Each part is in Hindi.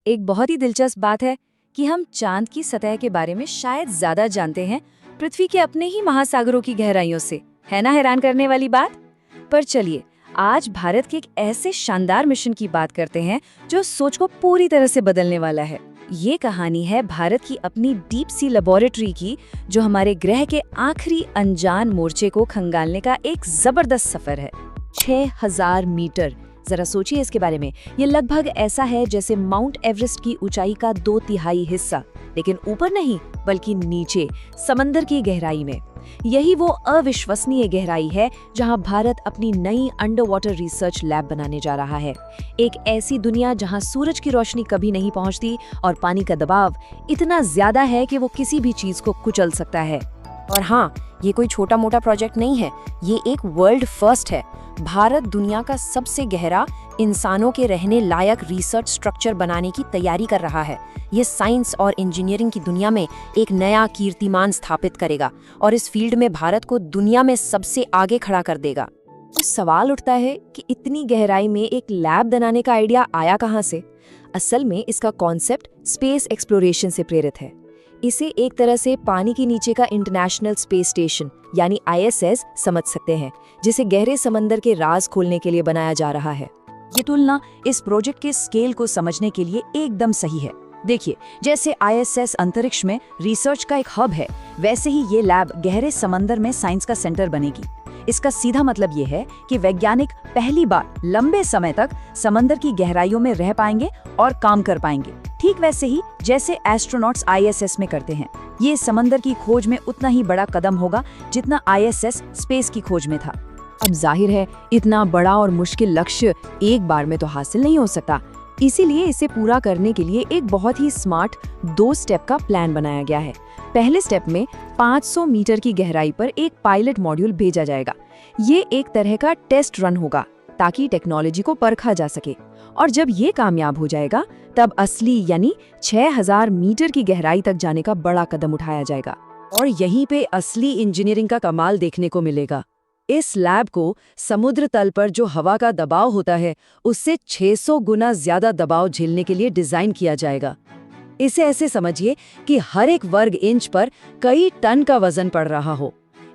एक बहुत ही दिलचस्प बात है कि हम चांद की सतह के बारे में शायद ज्यादा जानते हैं पृथ्वी के अपने ही महासागरों की गहराइयों से। है ना हैरान करने वाली बात। पर चलिए, आज भारत के एक ऐसे शानदार मिशन की बात करते हैं जो सोच को पूरी तरह से बदलने वाला है। ये कहानी है भारत की अपनी डीप सी लेबोरेटरी की, जो हमारे ग्रह के आखिरी अनजान मोर्चे को खंगालने का एक जबरदस्त सफर है। 6000 मीटर। जरा सोचिए इसके बारे में। ये लगभग ऐसा है जैसे माउंट एवरेस्ट की ऊंचाई का 2/3 हिस्सा, लेकिन ऊपर नहीं बल्कि नीचे, समंदर की गहराई में। यही वो अविश्वसनीय गहराई है जहां भारत अपनी नई अंडर वाटर रिसर्च लैब बनाने जा रहा है। एक ऐसी दुनिया जहां सूरज की रोशनी कभी नहीं पहुंचती और पानी का दबाव इतना ज्यादा है कि वो किसी भी चीज को कुचल सकता है। और हाँ, ये कोई छोटा मोटा प्रोजेक्ट नहीं है, ये एक वर्ल्ड फर्स्ट है। भारत दुनिया का सबसे गहरा, इंसानों के रहने लायक रिसर्च स्ट्रक्चर बनाने की तैयारी कर रहा है। ये साइंस और इंजीनियरिंग की दुनिया में एक नया कीर्तिमान स्थापित करेगा और इस फील्ड में भारत को दुनिया में सबसे आगे खड़ा कर देगा। तो सवाल उठता है कि इतनी गहराई में एक लैब बनाने का आइडिया आया कहाँ से? असल में इसका कॉन्सेप्ट स्पेस एक्सप्लोरेशन से प्रेरित है। इसे एक तरह से पानी के नीचे का इंटरनेशनल स्पेस स्टेशन यानी ISS समझ सकते हैं, जिसे गहरे समंदर के राज खोलने के लिए बनाया जा रहा है। ये तुलना इस प्रोजेक्ट के स्केल को समझने के लिए एकदम सही है। देखिए, जैसे ISS अंतरिक्ष में रिसर्च का एक हब है, वैसे ही ये लैब गहरे समंदर में साइंस का सेंटर बनेगी। इसका सीधा मतलब ये है कि वैज्ञानिक पहली बार लंबे समय तक समंदर की गहराइयों में रह पाएंगे और काम कर पाएंगे, ठीक वैसे ही जैसे एस्ट्रोनॉट्स ISS में करते हैं। ये समंदर की खोज में उतना ही बड़ा कदम होगा जितना ISS स्पेस की खोज में था। अब जाहिर है, इतना बड़ा और मुश्किल लक्ष्य एक बार में तो हासिल नहीं हो सकता। इसीलिए इसे पूरा करने के लिए एक बहुत ही स्मार्ट 2 स्टेप का प्लान बनाया गया है। पहले स्टेप में 500 मीटर की गहराई पर एक पायलट मॉड्यूल भेजा जाएगा। ये एक तरह का टेस्ट रन होगा ताकि टेक्नोलॉजी को परखा जा सके। और जब ये कामयाब हो जाएगा, तब असली यानी 6000 मीटर की गहराई तक जाने का बड़ा कदम उठाया जाएगा। और यहीं पे असली इंजीनियरिंग का कमाल देखने को मिलेगा। इस लैब को समुद्र तल पर जो हवा का दबाव होता है, उससे 600 गुना ज्यादा दबाव झेलने के लिए डिजाइन किया जाएगा। इसे ऐसे समझिए कि हर एक वर्ग इंच पर कई टन का वजन पड़ रहा हो।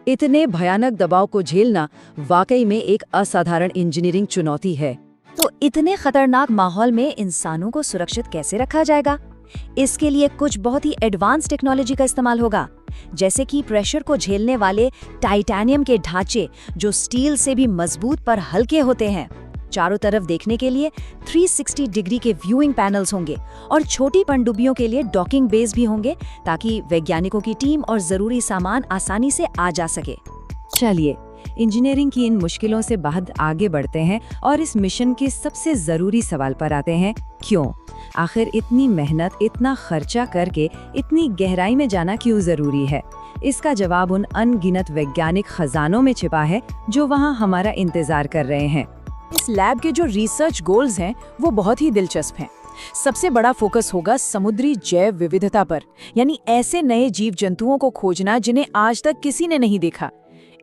इतने भयानक दबाव को झेलना वाकई में एक असाधारण इंजीनियरिंग चुनौती है। तो इतने खतरनाक माहौल में इंसानों को सुरक्षित कैसे रखा जाएगा? इसके लिए कुछ बहुत ही एडवांस टेक्नोलॉजी का इस्तेमाल होगा, जैसे कि प्रेशर को झेलने वाले टाइटेनियम के ढांचे जो स्टील से भी मजबूत पर हल्के होते हैं। चारों तरफ देखने के लिए 360 डिग्री के व्यूइंग पैनल्स होंगे और छोटी पनडुब्बियों के लिए डॉकिंग बेस भी होंगे, ताकि वैज्ञानिकों की टीम और जरूरी सामान आसानी से आ जा सके। चलिए, इंजीनियरिंग की इन मुश्किलों से बाहर आगे बढ़ते हैं और इस मिशन के सबसे जरूरी सवाल पर आते हैं, क्यों? आखिर इतनी मेहनत, इतना खर्चा करके इतनी गहराई में जाना क्यों जरूरी है? इसका जवाब उन अनगिनत वैज्ञानिक खजानों में छिपा है जो वहाँ हमारा इंतजार कर रहे हैं। इस लैब के जो रिसर्च गोल्स हैं वो बहुत ही दिलचस्प हैं। सबसे बड़ा फोकस होगा समुद्री जैव विविधता पर, यानी ऐसे नए जीव जंतुओं को खोजना जिन्हें आज तक किसी ने नहीं देखा।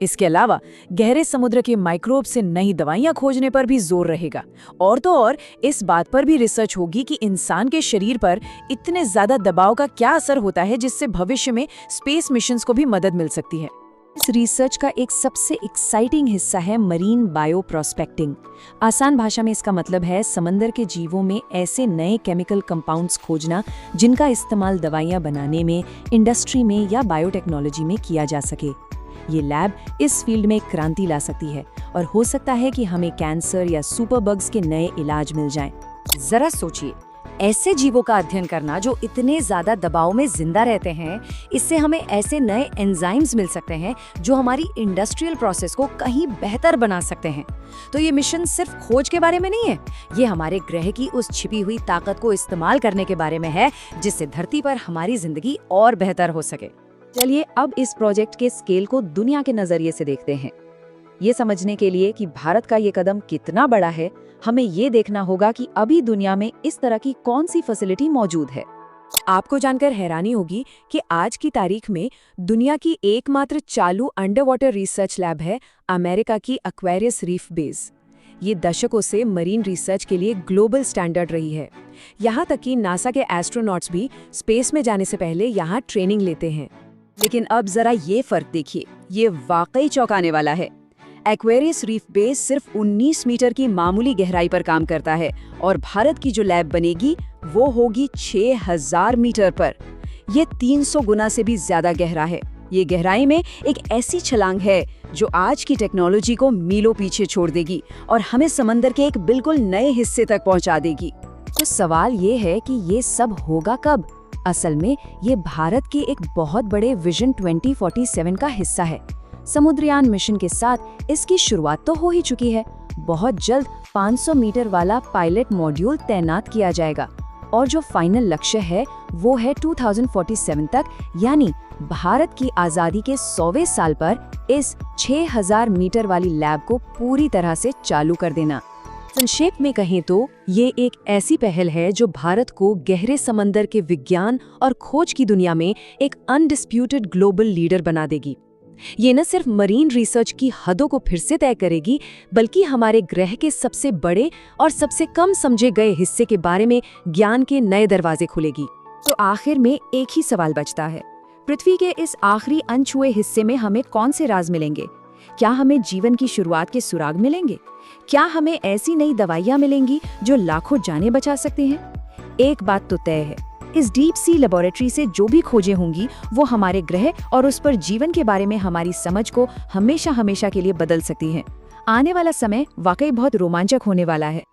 इसके अलावा गहरे समुद्र के माइक्रोब से नई दवाइयां खोजने पर भी जोर रहेगा। और तो और इस बात पर भी रिसर्च होगी कि इंसान के शरीर पर इतने ज्यादा दबाव का क्या असर होता है, जिससे भविष्य में स्पेस मिशंस को भी मदद मिल सकती है। इस रिसर्च का एक सबसे एक्साइटिंग हिस्सा है मरीन बायो प्रोस्पेक्टिंग। आसान भाषा में इसका मतलब है समंदर के जीवों में ऐसे नए केमिकल कंपाउंड्स खोजना जिनका इस्तेमाल दवाइयां बनाने में, इंडस्ट्री में या बायोटेक्नोलॉजी में किया जा सके। ये लैब इस फील्ड में एक क्रांति ला सकती है और हो सकता है कि हमें कैंसर या सुपरबग्स के नए इलाज मिल जाएं। जरा सोचिए, ऐसे जीवों का अध्ययन करना जो इतने ज्यादा दबाव में जिंदा रहते हैं, इससे हमें ऐसे नए एंजाइम्स मिल सकते हैं जो हमारी इंडस्ट्रियल प्रोसेस को कहीं बेहतर बना सकते हैं। तो ये मिशन सिर्फ खोज के बारे में नहीं है, ये हमारे ग्रह की उस छिपी हुई ताकत को इस्तेमाल करने के बारे में है, जिससे धरती पर हमारी जिंदगी और बेहतर हो सके। चलिए अब इस प्रोजेक्ट के स्केल को दुनिया के नजरिए से देखते हैं। ये समझने के लिए कि भारत का ये कदम कितना बड़ा है, हमें ये देखना होगा कि अभी दुनिया में इस तरह की कौन सी फैसिलिटी मौजूद है। आपको जानकर हैरानी होगी कि आज की तारीख में दुनिया की एकमात्र चालू अंडर वाटर रिसर्च लैब है अमेरिका की एक्वेरियस रीफ बेस। ये दशकों से मरीन रिसर्च के लिए ग्लोबल स्टैंडर्ड रही है। यहाँ तक कि नासा के एस्ट्रोनॉट्स भी स्पेस में जाने से पहले यहाँ ट्रेनिंग लेते हैं। लेकिन अब जरा ये फर्क देखिए, ये वाकई चौंकाने वाला है। एक्वेरियस रीफ बेस सिर्फ 19 मीटर की मामूली गहराई पर काम करता है और भारत की जो लैब बनेगी वो होगी 6000 मीटर पर। ये 300 गुना से भी ज्यादा गहरा है। ये गहराई में एक ऐसी छलांग है जो आज की टेक्नोलॉजी को मीलों पीछे छोड़ देगी और हमें समंदर के एक बिल्कुल नए हिस्से तक पहुंचा देगी। तो सवाल ये है कि ये सब होगा कब? असल में ये भारत के एक बहुत बड़े विजन 2047 का हिस्सा है। समुद्रयान मिशन के साथ इसकी शुरुआत तो हो ही चुकी है। बहुत जल्द 500 मीटर वाला पायलट मॉड्यूल तैनात किया जाएगा और जो फाइनल लक्ष्य है वो है 2047 तक, यानी भारत की आज़ादी के 100वें साल पर इस 6000 मीटर वाली लैब को पूरी तरह से चालू कर देना। संक्षेप में कहें तो ये एक ऐसी पहल है जो भारत को गहरे समंदर के विज्ञान और खोज की दुनिया में एक अनडिस्प्यूटेड ग्लोबल लीडर बना देगी। ये न सिर्फ मरीन रिसर्च की हदों को फिर से तय करेगी, बल्कि हमारे ग्रह के सबसे बड़े और सबसे कम समझे गए हिस्से के बारे में ज्ञान के नए दरवाजे खुलेगी। तो आखिर में एक ही सवाल बचता है, पृथ्वी के इस आखिरी अनछुए हिस्से में हमें कौन से राज मिलेंगे? क्या हमें जीवन की शुरुआत के सुराग मिलेंगे? क्या हमें ऐसी नई दवाइयाँ मिलेंगी जो लाखों जानें बचा सकती हैं? एक बात तो तय है, इस डीप सी लेबोरेटरी से जो भी खोजें होंगी वो हमारे ग्रह और उस पर जीवन के बारे में हमारी समझ को हमेशा हमेशा के लिए बदल सकती हैं। आने वाला समय वाकई बहुत रोमांचक होने वाला है।